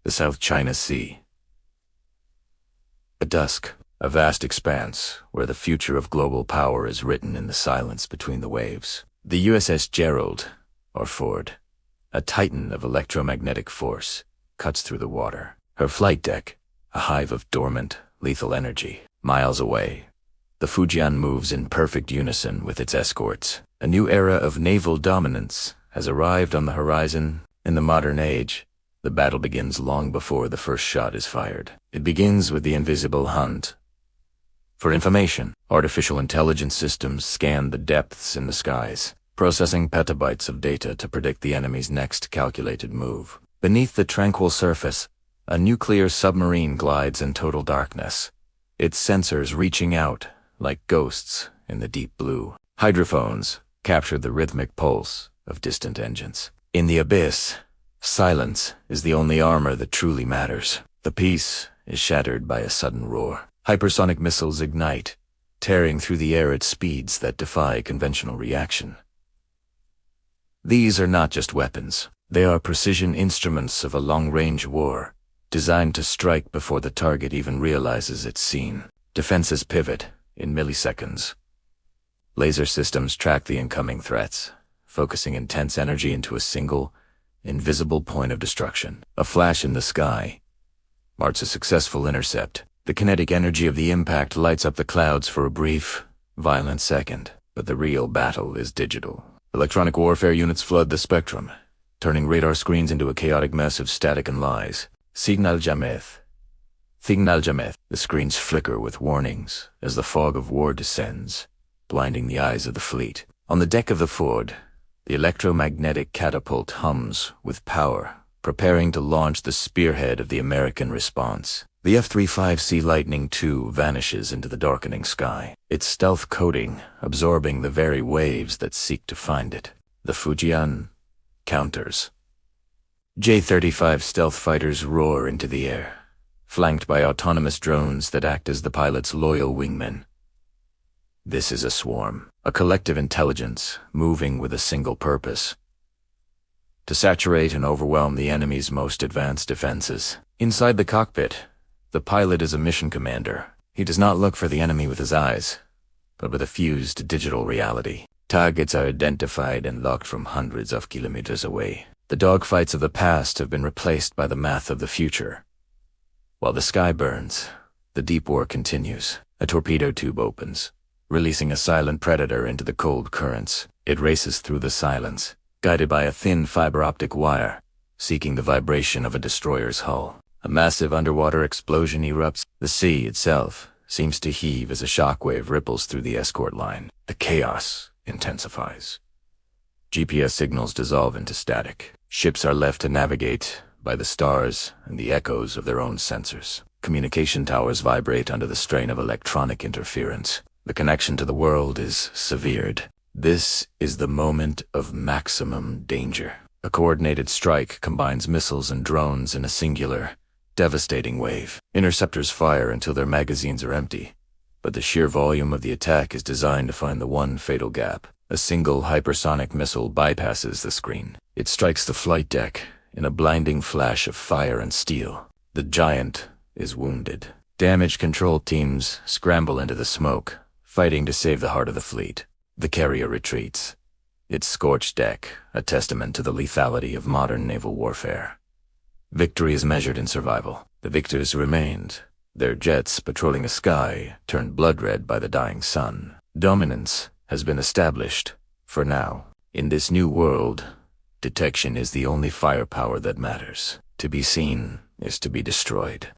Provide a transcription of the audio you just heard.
the South China Sea. At dusk, a vast expanse where the future of global power is written in the silence between the waves. The USS Gerald, or Ford, a titan of electromagnetic force, cuts through the water. Her flight deck, a hive of dormant, lethal energy. Miles away, the Fujian moves in perfect unison with its escorts. A new era of naval dominance has arrived on the horizon. In the modern age, the battle begins long before the first shot is fired. It begins with the invisible hunt for information. Artificial intelligence systems scan the depths in the skies, processing petabytes of data to predict the enemy's next calculated move. Beneath the tranquil surface, a nuclear submarine glides in total darkness, its sensors reaching out like ghosts in the deep blue. Hydrophones capture the rhythmic pulse of distant engines. In the abyss, silence is the only armor that truly matters. The peace is shattered by a sudden roar. Hypersonic missiles ignite, tearing through the air at speeds that defy conventional reaction. These are not just weapons. They are precision instruments of a long-range war, designed to strike before the target even realizes it's seen. Defenses pivot in milliseconds. Laser systems track the incoming threats, focusing intense energy into a single, invisible point of destruction. A flash in the sky marks a successful intercept. The kinetic energy of the impact lights up the clouds for a brief, violent second, but the real battle is digital. Electronic warfare units flood the spectrum, turning radar screens into a chaotic mess of static and lies. Signal jamais. The screens flicker with warnings as the fog of war descends, blinding the eyes of the fleet. On the deck of the Ford, the electromagnetic catapult hums with power, preparing to launch the spearhead of the American response. The F-35C Lightning II vanishes into the darkening sky, its stealth coating absorbing the very waves that seek to find it. The Fujian counters. J-35 stealth fighters roar into the air, flanked by autonomous drones that act as the pilot's loyal wingmen. This is a swarm, a collective intelligence moving with a single purpose: to saturate and overwhelm the enemy's most advanced defenses. Inside the cockpit, the pilot is a mission commander. He does not look for the enemy with his eyes, but with a fused digital reality. Targets are identified and locked from hundreds of kilometers away. The dogfights of the past have been replaced by the math of the future. While the sky burns, the deep war continues. A torpedo tube opens, releasing a silent predator into the cold currents. It races through the silence, guided by a thin fiber optic wire, seeking the vibration of a destroyer's hull. A massive underwater explosion erupts. The sea itself seems to heave as a shockwave ripples through the escort line. The chaos intensifies. GPS signals dissolve into static. Ships are left to navigate by the stars and the echoes of their own sensors. Communication towers vibrate under the strain of electronic interference. The connection to the world is severed. This is the moment of maximum danger. A coordinated strike combines missiles and drones in a singular, devastating wave. Interceptors fire until their magazines are empty, but the sheer volume of the attack is designed to find the one fatal gap. A single hypersonic missile bypasses the screen. It strikes the flight deck in a blinding flash of fire and steel. The giant is wounded. Damage control teams scramble into the smoke, fighting to save the heart of the fleet. The carrier retreats, its scorched deck a testament to the lethality of modern naval warfare. Victory is measured in survival. The victors remained, their jets patrolling a sky turned blood-red by the dying sun. Dominance has been established, for now. In this new world, detection is the only firepower that matters. To be seen is to be destroyed.